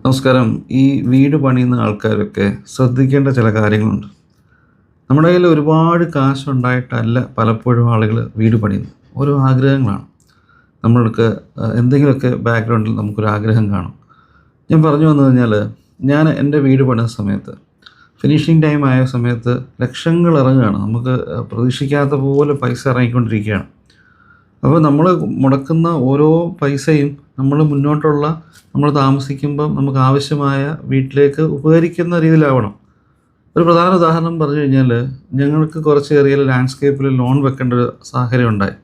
നമസ്കാരം. ഈ വീട് പണിയുന്ന ആൾക്കാരൊക്കെ ശ്രദ്ധിക്കേണ്ട ചില കാര്യങ്ങളുണ്ട്. നമ്മുടെ കയ്യിൽ ഒരുപാട് കാശുണ്ടായിട്ടല്ല പലപ്പോഴും ആളുകൾ വീട് പണിയുന്നത്. ഓരോ ആഗ്രഹങ്ങളാണ്. നമ്മൾക്ക് എന്തെങ്കിലുമൊക്കെ ബാക്ക്ഗ്രൗണ്ടിൽ നമുക്കൊരു ആഗ്രഹം കാണും. ഞാൻ പറഞ്ഞു വന്നു കഴിഞ്ഞാൽ, ഞാൻ എൻ്റെ വീട് പണിത സമയത്ത് ഫിനിഷിംഗ് ടൈം ആയ സമയത്ത് ലക്ഷങ്ങൾ ഇറങ്ങുകയാണ്. നമുക്ക് പ്രതീക്ഷിക്കാത്ത പോലെ പൈസ ഇറങ്ങിക്കൊണ്ടിരിക്കുകയാണ്. അപ്പോൾ നമ്മൾ മുടക്കുന്ന ഓരോ പൈസയും നമ്മൾ താമസിക്കുമ്പം നമുക്ക് ആവശ്യമായ വീട്ടിലേക്ക് ഉപകരിക്കുന്ന രീതിയിലാവണം. ഒരു പ്രധാന ഉദാഹരണം പറഞ്ഞു കഴിഞ്ഞാൽ, ഞങ്ങൾക്ക് കുറച്ച് ഏറിയ ലാൻഡ്സ്കേപ്പിൽ ലോൺ വെക്കേണ്ട ഒരു സാഹചര്യം ഉണ്ടായി.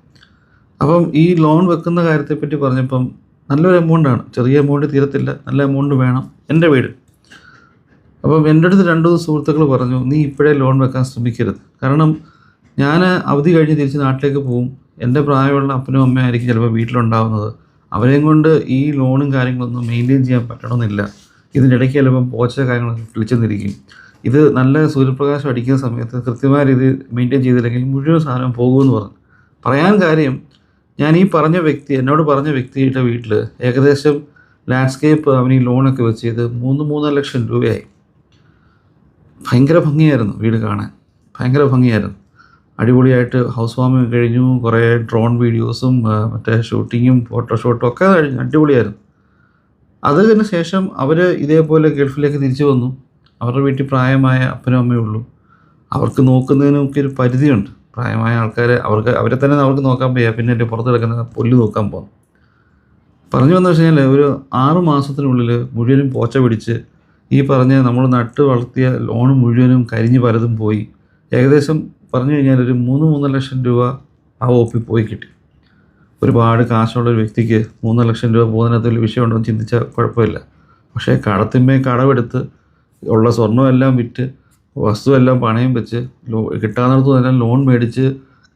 അപ്പം ഈ ലോൺ വെക്കുന്ന കാര്യത്തെപ്പറ്റി പറഞ്ഞപ്പം നല്ലൊരു എമൗണ്ടാണ്. ചെറിയ എമൗണ്ട് തീരത്തില്ല, നല്ല എമൗണ്ട് വേണം എൻ്റെ വീട്. അപ്പം എൻ്റെ അടുത്ത് 2 സുഹൃത്തുക്കൾ പറഞ്ഞു, നീ ഇപ്പോഴേ ലോൺ വെക്കാൻ ശ്രമിക്കരുത്. കാരണം ഞാൻ അവധി കഴിഞ്ഞ് തിരിച്ച് നാട്ടിലേക്ക് പോകും. എൻ്റെ പ്രായമുള്ള അപ്പനും അമ്മയും ആയിരിക്കും ചിലപ്പോൾ വീട്ടിലുണ്ടാകുന്നത്. അവരെയും കൊണ്ട് ഈ ലോണും കാര്യങ്ങളൊന്നും മെയിൻറ്റെയിൻ ചെയ്യാൻ പറ്റണമെന്നില്ല. ഇതിൻ്റെ ഇടയ്ക്ക് ചിലപ്പം പോച്ച കാര്യങ്ങളൊക്കെ കിളിച്ചെന്നിരിക്കും. ഇത് നല്ല സൂര്യപ്രകാശം അടിക്കുന്ന സമയത്ത് കൃത്യമായ രീതിയിൽ മെയിൻറ്റെയിൻ ചെയ്തില്ലെങ്കിൽ മുഴുവൻ സാധനം പോകുമെന്ന് പറഞ്ഞു. പറയാൻ കാര്യം, ഞാൻ ഈ എന്നോട് പറഞ്ഞ വ്യക്തിയുടെ വീട്ടിൽ ഏകദേശം ലാൻഡ്സ്കേപ്പ് അവന് ഈ ലോണൊക്കെ വെച്ച് ഇത് 3-3.5 ലക്ഷം രൂപയായി. ഭയങ്കര ഭംഗിയായിരുന്നു വീട് കാണാൻ, ഭയങ്കര ഭംഗിയായിരുന്നു. അടിപൊളിയായിട്ട് ഹൗസ് വാമിങ് കഴിഞ്ഞു, കുറേ ഡ്രോൺ വീഡിയോസും മറ്റേ ഷൂട്ടിങ്ങും ഫോട്ടോഷൂട്ടും ഒക്കെ കഴിഞ്ഞു, അടിപൊളിയായിരുന്നു. അതിന് ശേഷം അവർ ഇതേപോലെ ഗൾഫിലേക്ക് തിരിച്ചു വന്നു. അവരുടെ വീട്ടിൽ പ്രായമായ അപ്പനും അമ്മയേ ഉള്ളൂ. അവർക്ക് നോക്കുന്നതിനൊക്കെ ഒരു പരിധിയുണ്ട്. പ്രായമായ ആൾക്കാരെ അവരെ തന്നെ അവർക്ക് നോക്കാൻ വയ്യ, പിന്നെ എൻ്റെ പുറത്ത് കിടക്കുന്ന പുല്ല് നോക്കാൻ പോകും. പറഞ്ഞു വന്നു വെച്ച് കഴിഞ്ഞാൽ, ഒരു 6 മാസത്തിനുള്ളിൽ മുഴുവനും പോച്ച പിടിച്ച് ഈ പറഞ്ഞ നമ്മൾ നട്ട് വളർത്തിയ ലോൺ മുഴുവനും കരിഞ്ഞ് പലതും പോയി. ഏകദേശം പറഞ്ഞു കഴിഞ്ഞാൽ ഒരു 3-3.5 ലക്ഷം രൂപ ആ ഒപ്പിൽ പോയി കിട്ടി. ഒരുപാട് കാശുള്ളൊരു വ്യക്തിക്ക് 3 ലക്ഷം രൂപ പോകുന്നതിനകത്ത് വലിയ വിഷയമുണ്ടോ എന്ന് ചിന്തിച്ചാൽ കുഴപ്പമില്ല. പക്ഷേ കടത്തിന്മേൽ കടമെടുത്ത് ഉള്ള സ്വർണ്ണമെല്ലാം വിറ്റ് വസ്തുവെല്ലാം പണയം വെച്ച് കിട്ടാവുന്നിടത്തുനിന്നെല്ലാം ലോൺ മേടിച്ച്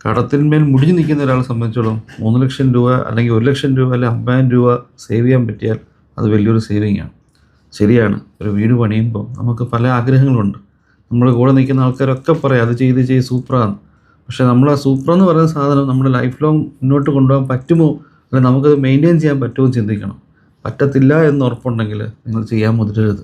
കടത്തിന്മേൽ മുടിഞ്ഞു നിൽക്കുന്ന ഒരാളെ സംബന്ധിച്ചോളം 3 ലക്ഷം രൂപ അല്ലെങ്കിൽ 1 ലക്ഷം രൂപ അല്ലെങ്കിൽ 50,000 രൂപ സേവ് ചെയ്യാൻ പറ്റിയാൽ അത് വലിയൊരു സേവിങ്ങാണ്. ശരിയാണ്, ഒരു വീട് പണിയുമ്പോൾ നമുക്ക് പല ആഗ്രഹങ്ങളുണ്ട്. നമ്മൾ കൂടെ നിൽക്കുന്ന ആൾക്കാരൊക്കെ പറയാം, അത് ചെയ്ത് സൂപ്പറാണ്. പക്ഷേ നമ്മൾ ആ സൂപ്പറെന്ന് പറയുന്ന സാധനം നമ്മുടെ ലൈഫ് ലോങ് മുന്നോട്ട് കൊണ്ടുപോകാൻ പറ്റുമോ, അല്ലെങ്കിൽ നമുക്കത് മെയിൻറ്റെയിൻ ചെയ്യാൻ പറ്റുമോ ചിന്തിക്കണം. പറ്റത്തില്ല എന്ന് ഉറപ്പുണ്ടെങ്കിൽ നിങ്ങൾ ചെയ്യാൻ മുതിരരുത്.